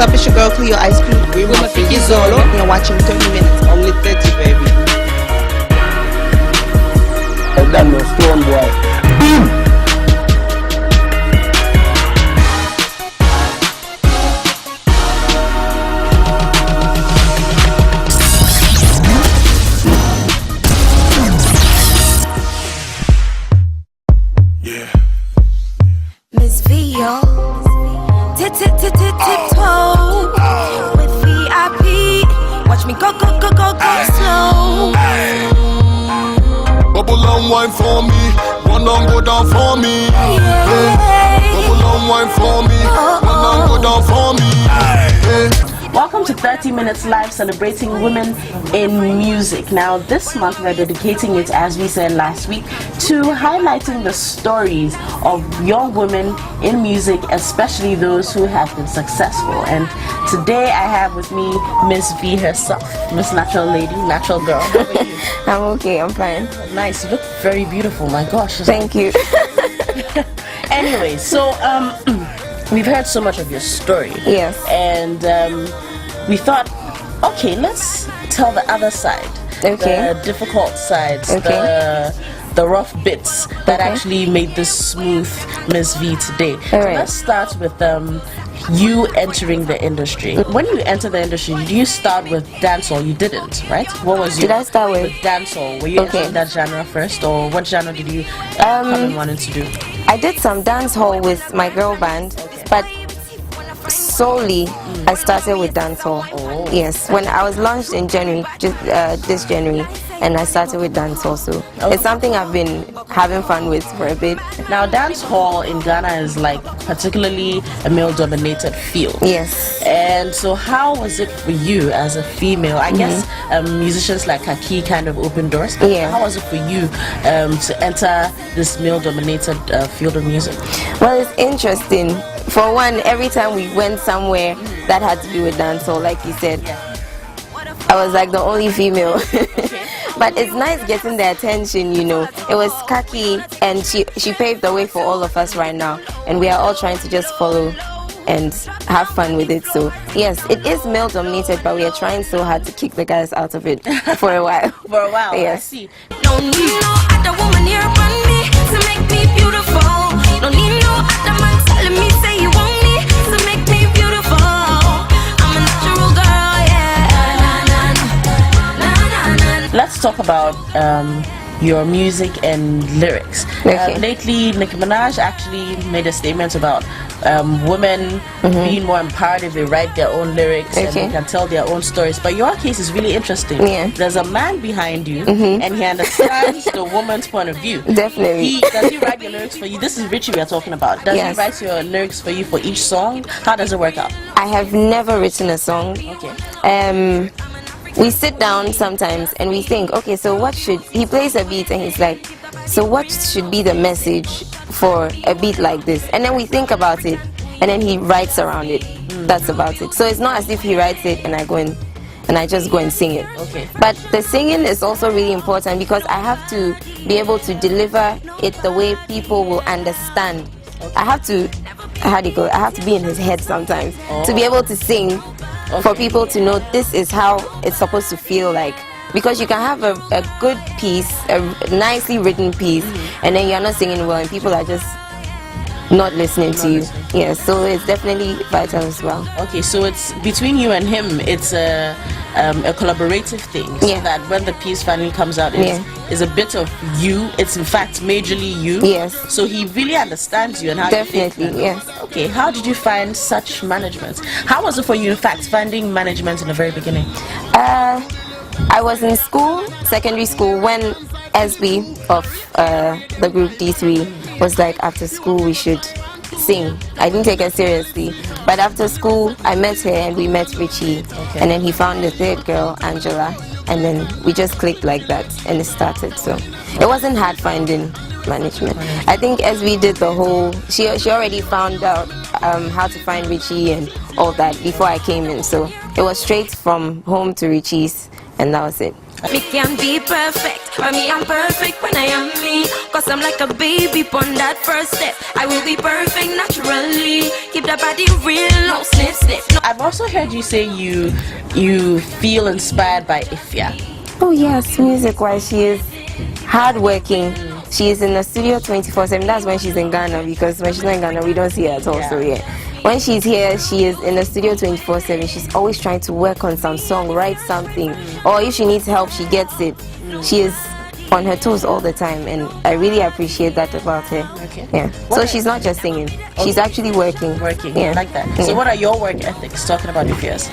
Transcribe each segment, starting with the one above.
What's up? It's your girl Cleo Ice Cream. We my Fiki Zolo. You're watching 30 Minutes. Only 30, baby. And that no stone boy. Mzvee, yo. Tiptoe with VIP. Watch me go slow. Bubble and wine for me, one and go down for me. Bubble and wine for me, one and go down for me. Welcome to 30 Minutes Live, celebrating women in music. Now this month we're dedicating it, as we said last week, to highlighting the stories of young women in music, especially those who have been successful. And today I have with me Mzvee herself, Miss Natural Lady, Natural Girl. How are you? I'm okay, I'm fine. Nice, you look very beautiful, my gosh. Thank you. Anyway, so we've heard so much of your story. Yes. And we thought, okay, let's tell the other side. Okay. The difficult sides, okay. the rough bits that actually made this smooth Mzvee today. All so right. Let's start with you entering the industry. When you entered the industry, did you start with dancehall? You didn't, right? What was your... Did I start with dancehall? Were you entering that genre first, or what genre did you come and wanted to do? I did some dancehall with my girl band, but solely I started with dancehall. Oh. Yes, when I was launched in January, this January, and I started with dancehall. So it's something I've been having fun with for a bit. Now, dancehall in Ghana is like particularly a male-dominated field. Yes. And so, how was it for you as a female? I guess musicians like Kaki kind of opened doors. Yeah. How was it for you to enter this male-dominated field of music? Well, it's interesting. For one, every time we went somewhere that had to be with dancehall, like you said, I was like the only female. But it's nice getting the attention, you know. It was Kaki, and she paved the way for all of us right now, and we are all trying to just follow and have fun with it. So yes, it is male dominated, but we are trying so hard to kick the guys out of it for a while. For a while, yes. I see. Don't need no other woman here upon me to make me beautiful. Don't need no other man telling me say you want me to make me beautiful. I'm a natural girl, yeah. Let's talk about your music and lyrics. Okay. Lately, Nicki Minaj actually made a statement about women being more empowered if they write their own lyrics and they can tell their own stories. But your case is really interesting. Yeah. There's a man behind you, and he understands the woman's point of view. Definitely. Does he write your lyrics for you? This is Richie we are talking about. Does he write your lyrics for you for each song? How does it work out? I have never written a song. Okay. We sit down sometimes and we think, okay, so what should... He plays a beat and he's like, so what should be the message for a beat like this? And then we think about it, and then he writes around it. That's about it. So it's not as if he writes it and I go in and I just go and sing it. Okay. But the singing is also really important because I have to be able to deliver it the way people will understand. I have to... How do you go? I have to be in his head sometimes to be able to sing for people to know this is how it's supposed to feel like. Because you can have a good piece, a nicely written piece, and then you're not singing well and people are just not listening to you. Yeah, so it's definitely vital as well. Okay, so it's between you and him, it's a collaborative thing, so that when the piece finally comes out, it's a bit of you. It's in fact majorly you. Yes. So he really understands you and how Definitely, you think. yes. Okay, how did you find such management? How was it for you, in fact, finding management in the very beginning? I was in school, secondary school, when Eazzy of the group D3 was like, after school we should sing. I didn't take it seriously, but after school I met her and we met Richie, and then he found the third girl, Angela, and then we just clicked like that and it started. So it wasn't hard finding management. I think Eazzy did the whole, she already found out how to find Richie and all that before I came in, so it was straight from home to Richie's, and that was it. Me can be perfect, but me I'm perfect when I am me. Cause I'm like a baby on that first step. I will be perfect naturally. Keep that body real, no snip snip. No. I've also heard you say you feel inspired by Ifya. Oh yes, music-wise, she is hardworking. She is in the studio 24/7. That's when she's in Ghana, because when she's not in Ghana, we don't see her at all. So yeah, when she's here, she is in the studio 24/7. She's always trying to work on some song, write something, or if she needs help, she gets it. She is on her toes all the time, and I really appreciate that about her. Okay. Yeah. So she's not just singing; she's actually working. Yeah, like that. So what are your work ethics? Talking about Ifya's.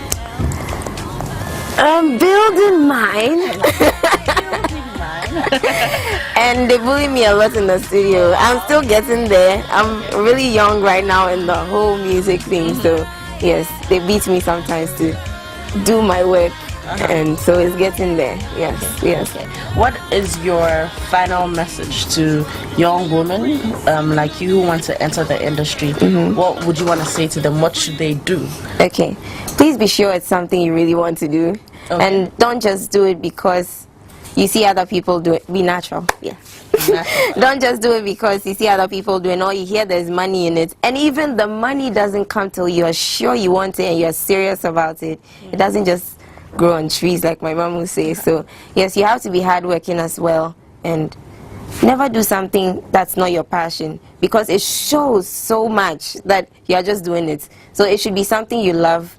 I'm building mine. And they bully me a lot in the studio. I'm still getting there. I'm really young right now in the whole music thing, so yes, they beat me sometimes to do my work, and so it's getting there. Yes. Okay. What is your final message to young women like you who want to enter the industry? What would you want to say to them? What should they do? Okay, please be sure it's something you really want to do, and don't just do it because you see other people do it. Be natural. Yeah. Don't just do it because you see other people doing, or you hear there's money in it, and even the money doesn't come till you are sure you want it and you're serious about it. It doesn't just grow on trees like my mom would say. So yes, you have to be hardworking as well, and never do something that's not your passion, because it shows so much that you're just doing it. So it should be something you love,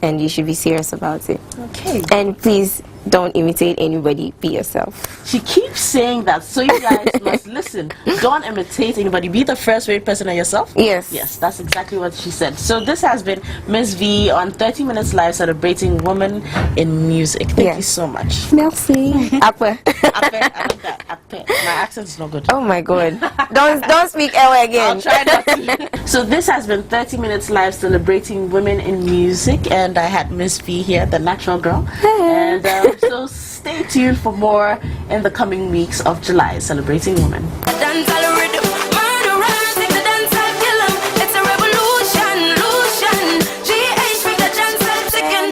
and you should be serious about it. Okay. And please don't imitate anybody, be yourself. She keeps saying that, so you guys must listen. Don't imitate anybody, be the first rate person of yourself. Yes, that's exactly what she said. So this has been Mzvee on 30 Minutes Live, celebrating women in music. Thank you so much. Merci. Apple. I love that. Ape. My accent is not good. Oh my god. Don't speak Ewe again. I'll try not to. So this has been 30 Minutes Live, celebrating women in music, and I had Mzvee here, the natural girl. And so stay tuned for more in the coming weeks of July, celebrating women. Dancehall rhythm, murderers, take the dancehall, kill 'em. It's a revolution, lution. GH with the dancehall second.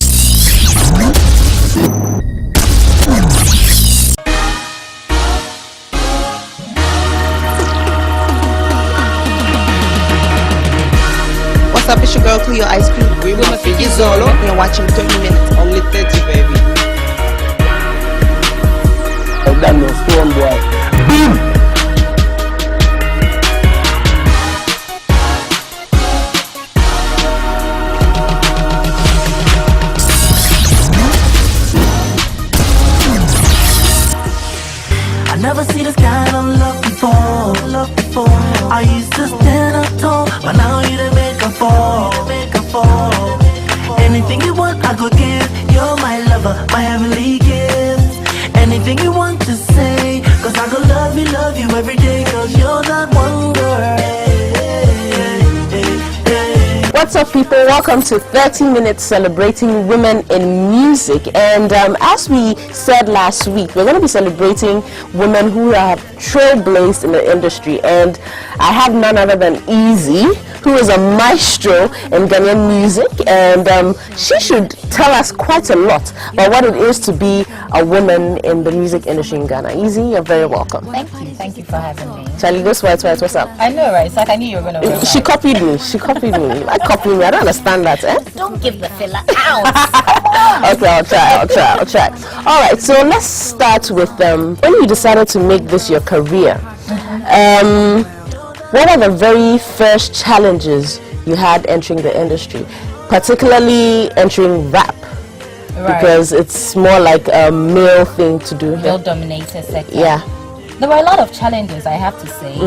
What's up, it's your girl Cleo Ice Cream. We must be solo. You're watching 30 Minutes. Only 30, baby. That no stone boy. Boom. I never see this kind of love before. I used to stand up tall, but now you done make a fall. Anything you want, I could give. You're my lover, my heavenly gift. Anything you want to say, cause I could love you every day, cause you're that one girl. What's up, people? Welcome to 30 Minutes, celebrating women in music. And as we said last week, we're going to be celebrating women who have trailblazed in the industry. And I have none other than Eazzy, who is a maestro in Ghanaian music. And she should tell us quite a lot about what it is to be a woman in the music industry in Ghana. Eazzy, you're very welcome. Thank you for having me. Charlie, go sweat, what's up? I know, right? It's like I knew you were going to. She copied me. Like copy me. I don't understand that, eh? Don't give the filler out. Okay, I'll try. All right, so let's start with when you decided to make this your career. What are the very first challenges you had entering the industry, particularly entering rap? Right. Because it's more like a male thing to do. Male-dominated sector. Yeah. There were a lot of challenges, I have to say.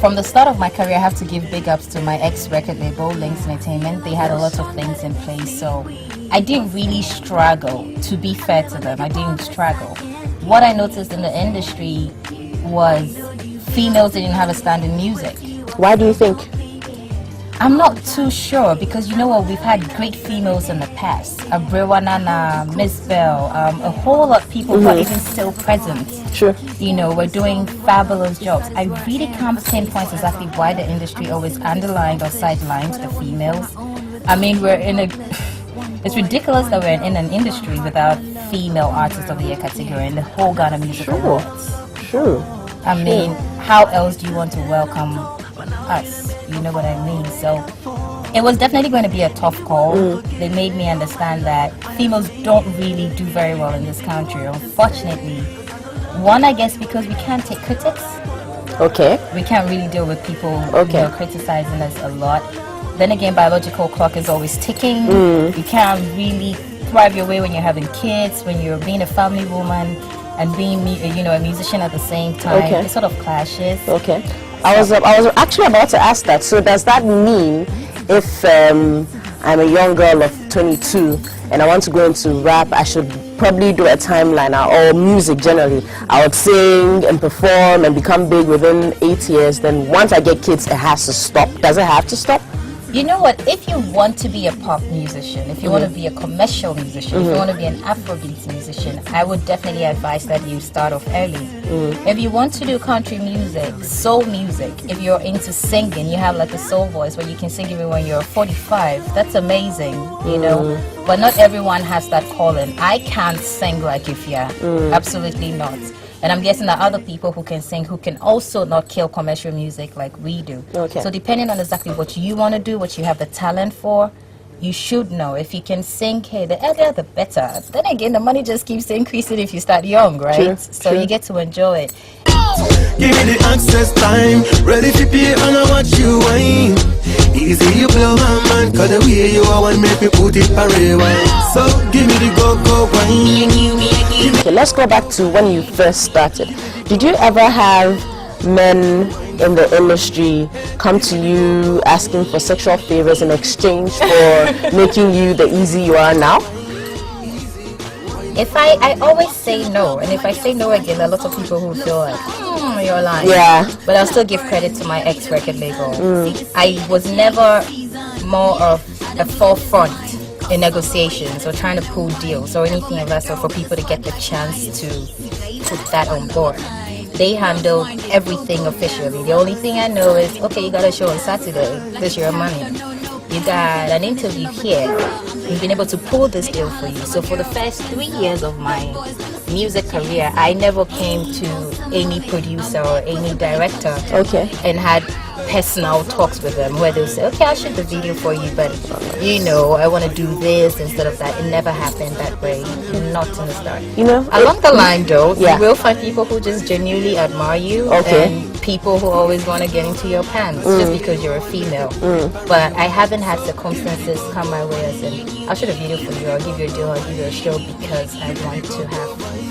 From the start of my career, I have to give big ups to my ex-record label, Links Entertainment. They had a lot of things in place, so I didn't really struggle, to be fair to them. I didn't struggle. What I noticed in the industry was females didn't have a stand in music. Why do you think? I'm not too sure, because you know what, we've had great females in the past. Abrewa Nana, Miss Bell, a whole lot of people who are even still present. Sure. You know, we're doing fabulous jobs. I really can't pinpoint exactly why the industry always underlined or sidelined the females. I mean, we're in a... It's ridiculous that we're in an industry without female artist of the year category in the whole Ghana Music Awards. True. I mean, how else do you want to welcome us? You know what I mean? So it was definitely going to be a tough call. They made me understand that females don't really do very well in this country, unfortunately. One, I guess, because we can't take critics. Okay. We can't really deal with people criticizing us a lot. Then again, biological clock is always ticking. You can't really thrive your way when you're having kids, when you're being a family woman and being, a musician at the same time. Okay. It sort of clashes. Okay. I was actually about to ask that. So does that mean if I'm a young girl of 22 and I want to go into rap, I should probably do a timeline or music generally? I would sing and perform and become big within 8 years. Then once I get kids, it has to stop. Does it have to stop? You know what? If you want to be a pop musician, if you want to be a commercial musician, if you want to be an Afrobeats musician, I would definitely advise that you start off early. If you want to do country music, soul music, if you're into singing, you have like a soul voice where you can sing even when you're 45, that's amazing, you know. But not everyone has that calling. I can't sing like Ifya, absolutely not. And I'm guessing that other people who can sing, who can also not kill commercial music like we do. Okay. So depending on exactly what you want to do, what you have the talent for, you should know. If you can sing, hey, the earlier the better. Then again, the money just keeps increasing if you start young, right? True, So true. you get to enjoy it. Give me the access time, ready to pay and I watch you wine. Easy, you blow my mind, cause the way you are one make me put it for rewind. So give me the go-go wine. Okay, let's go back to when you first started. Did you ever have men in the industry come to you asking for sexual favors in exchange for making you the Eazzy you are now? If I always say no, and if I say no again, there are lots of people who feel like, you're lying. Yeah. But I'll still give credit to my ex-record label. I was never more of a forefront in negotiations or trying to pull deals or anything of that sort for people to get the chance to put that on board. They handled everything officially. The only thing I know is, okay, you got a show on Saturday, this your money. You got an interview here. We've been able to pull this deal for you. So for the first 3 years of my music career, I never came to any producer or any director and had personal talks with them where they'll say, okay, I'll shoot the video for you, but I want to do this instead of that. It never happened that way, not in the start. Along the line though, you will find people who just genuinely admire you and people who always want to get into your pants just because you're a female. But I haven't had circumstances come my way as in, I'll shoot a video for you, I'll give you a deal, I'll give you a show because I want to have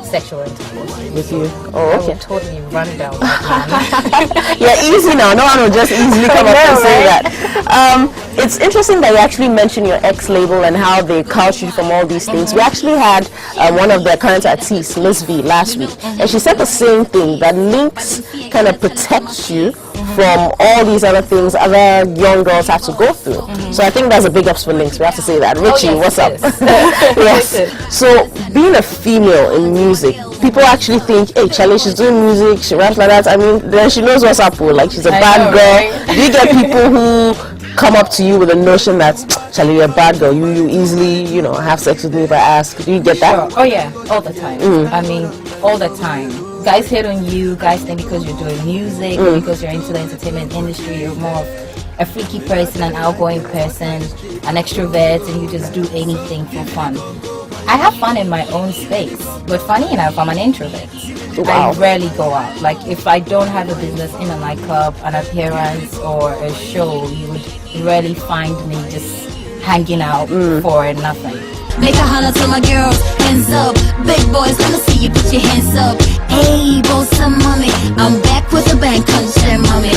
sexual intercourse with you. I will totally run down that man. Yeah, easy now. No one will just easily come up and say that. It's interesting that you actually mentioned your ex-label and how they couch you from all these things. We actually had one of their current artists, Mzvee, last week, and she said the same thing, that links kind of protects you from all these other things other young girls have to go through. So I think that's a big ups for links. We have to say that. Richie, what's up? Yes. So being a female in music, people actually think, hey, Charlie, she's doing music, she raps like that. I mean, then she knows what's up, like she's a bad girl. Right? Do you get people who come up to you with the notion that, Charlie, you're a bad girl, you easily, have sex with me if I ask? Do you get that? Oh yeah, all the time. I mean, all the time. Guys hate on you, guys think because you're doing music or because you're into the entertainment industry, you're more of a freaky person, an outgoing person, an extrovert, and you just do anything for fun. I have fun in my own space, but funny enough, I'm an introvert. Wow. I rarely go out. Like if I don't have a business in a nightclub, an appearance or a show, you would rarely find me just hanging out for nothing. Make a holler to my girls, hands up. Big boys, let me see you put your hands up. Hey, boss, some mommy, I'm back with a bang, country mommy.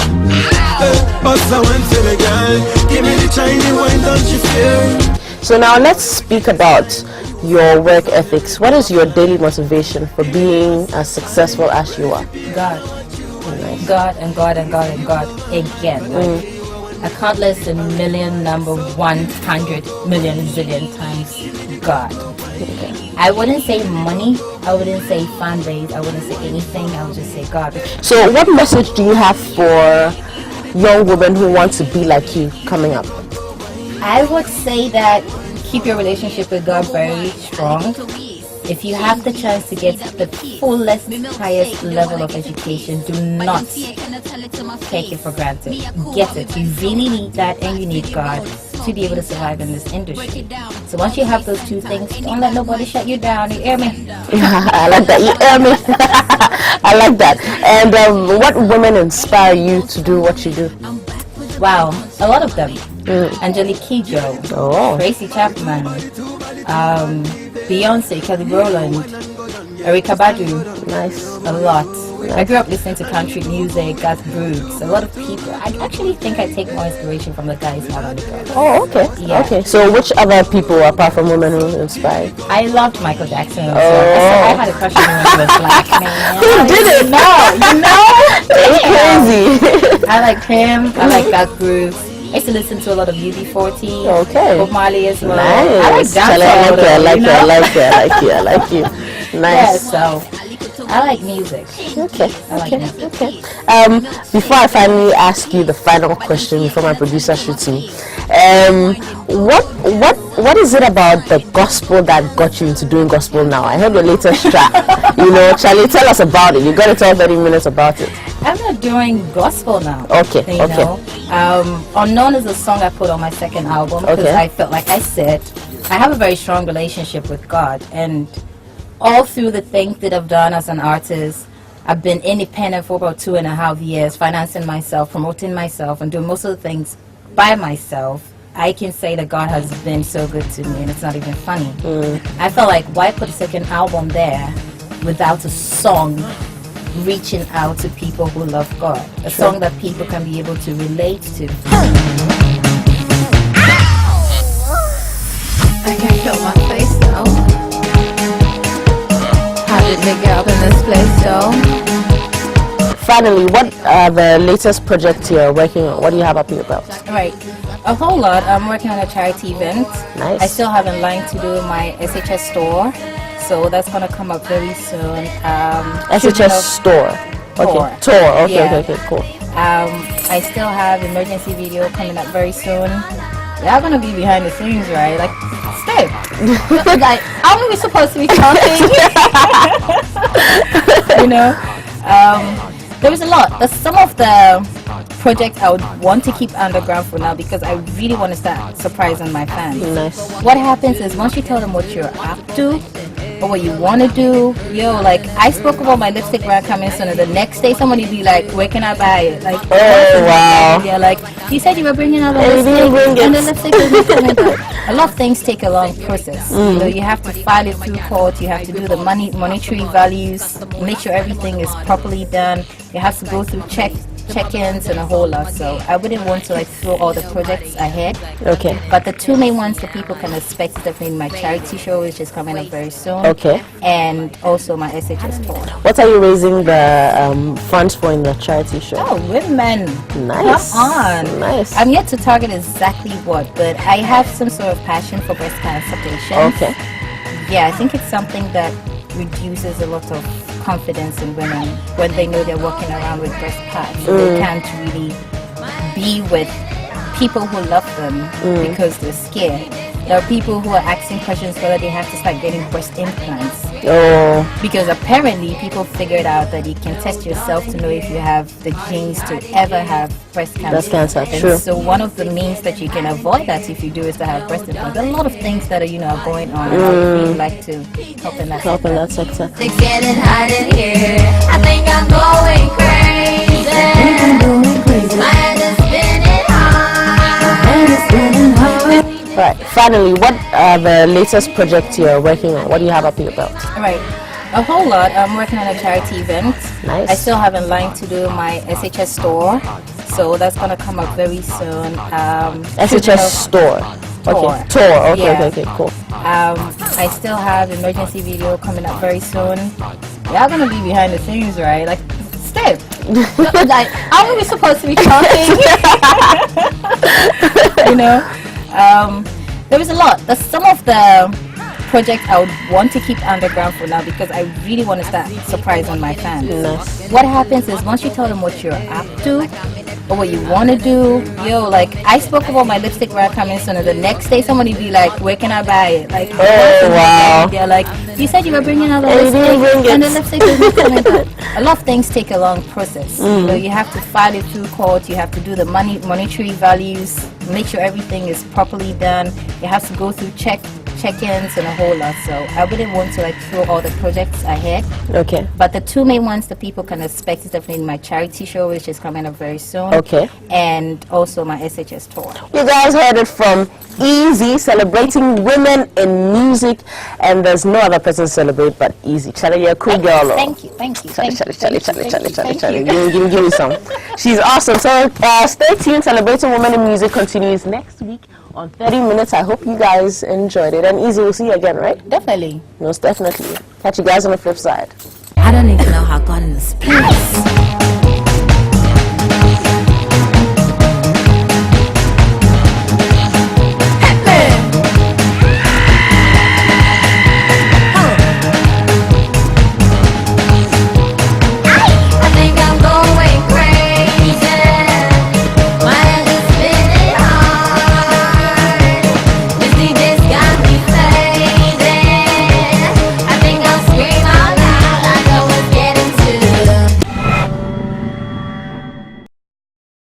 Boss, I went to the guy, give me the Chinese wine, don't you feel? So now let's speak about your work ethics. What is your daily motivation for being as successful as you are? God. God and God and God and God again. Like, I can't list a million, number 100 million zillion times God. Okay. I wouldn't say money, I wouldn't say fan base, I wouldn't say anything, I would just say God. So what message do you have for young women who want to be like you coming up? I would say that keep your relationship with God very strong. if you have the chance to get the fullest, highest level of education, do not take it for granted. Get it. You really need that, and you need God to be able to survive in this industry. So once you have those two things, don't let nobody shut you down. You hear me? I like that. You hear me? I like that. And what women inspire you to do what you do? Wow, a lot of them. Angelique Kidjo, Tracy Chapman, Beyonce, Kelly Rowland, Erykah Badu. Nice. A lot. I grew up listening to country music, Garth Brooks, a lot of people. I actually think I take more inspiration from the guys more than the girls. Oh, okay. Yeah. Okay. So which other people apart from women who inspire? I loved Michael Jackson. So I had a crush on him when he was black, man. Who did it? You know? Crazy. I like him. I like Garth Brooks. I used to listen to a lot of UB40. Okay. Bob Marley as well. Nice. I like dancehall. I like you. Nice. Yeah, so I like music. Okay. I like music. Okay. Before I finally ask you the final question before my producer shoots me, what is it about the gospel that got you into doing gospel now? I heard your latest track. Charlie, tell us about it. You got to tell 30 minutes about it. I'm not doing gospel now. Okay. You know? Unknown is a song I put on my second album because I felt like I said I have a very strong relationship with God, and all through the things that I've done as an artist, I've been independent for about 2.5 years, financing myself, promoting myself, and doing most of the things by myself. I can say that God has been so good to me, and it's not even funny. I felt like, why put a second album there without a song reaching out to people who love God? A song that people can be able to relate to. I can't feel my face though. How did they get up in this place though? Finally, what are the latest projects you're working on? What do you have up your belt? Right. A whole lot. I'm working on a charity event. Nice. I still have in line to do my SHS store. So that's going to come up very soon. SHS store. Okay. Tour. Okay, cool. I still have emergency video coming up very soon. Y'all going to be behind the scenes, right? Like, stay. Like, how are we supposed to be talking? There was a lot. There's some of the projects I would want to keep underground for now because I really want to start surprising my fans. Nice. What happens is once you tell them what you're up to or what you want to do, like I spoke about my lipstick brand coming soon, and the next day somebody be like, where can I buy it? Like, oh wow. Yeah, like you said you were bringing out a lipstick and the lipstick isn't coming back. A lot of things take a long process. You have to file it through court, you have to do the monetary values, make sure everything is properly done. You have to go through check-ins and a whole lot. So I wouldn't want to throw all the projects ahead. Okay. But the two main ones that people can expect is definitely my charity show, which is coming up very soon. Okay. And also my SHS tour. What are you raising the funds for in the charity show? Oh, women. Nice. Come on. Nice. I'm yet to target exactly what, but I have some sort of passion for breast cancer patients. Okay. Yeah, I think it's something that reduces a lot of confidence in women when they know they're walking around with breast pads and they can't really be with people who love them because they're scared. There are people who are asking questions whether they have to start getting breast implants. Oh. Because apparently people figured out that you can test yourself to know if you have the genes to ever have breast cancer. Breast cancer, And true. so one of the means that you can avoid that if you do is to have breast implants. There are a lot of things that are going on, and I would really like to help in that sector. It's getting hot in here. I think I'm going crazy. My head is spinning hard. Right. Finally, what are the latest projects you're working on? What do you have up your belt? Right. A whole lot. I'm working on a charity event. Nice. I still have in line to do my SHS store. So that's going to come up very soon. SHS store. Okay. Tour. Okay, cool. I still have emergency video coming up very soon. Y'all going to be behind the scenes, right? Like, stay. Like, how are we supposed to be talking? There was a lot. There's some of the projects I would want to keep underground for now because I really want to start surprising my fans. Nice. What happens is once you tell them what you're up to or what you want to do. Yo, like I spoke about my lipstick brand coming soon, and the next day somebody be like, "Where can I buy it?" Like, oh wow. They're like, "You said you were bringing out the And you didn't lipstick, bring and it." the lipstick is not coming." But a lot of things take a long process. You know, you have to file it through court. You have to do the monetary values, make sure everything is properly done. You have to go through check-ins and a whole lot. So I wouldn't want to like throw all the projects ahead. Okay. But the two main ones that people can expect is definitely my charity show, which is coming up very soon. Okay. And also my SHS tour. You guys heard it from Eazzy, celebrating women in music, and there's no other person to celebrate but Eazzy. Charlie, you're a cool girl. Thank you. Charlie. Give me some. She's awesome. So stay tuned. Celebrating women in music continues next week on 30 Minutes. I hope you guys enjoyed it. And Eazzy, we'll see you again, right? Definitely. Most definitely. Catch you guys on the flip side. I don't even know how I got in this place.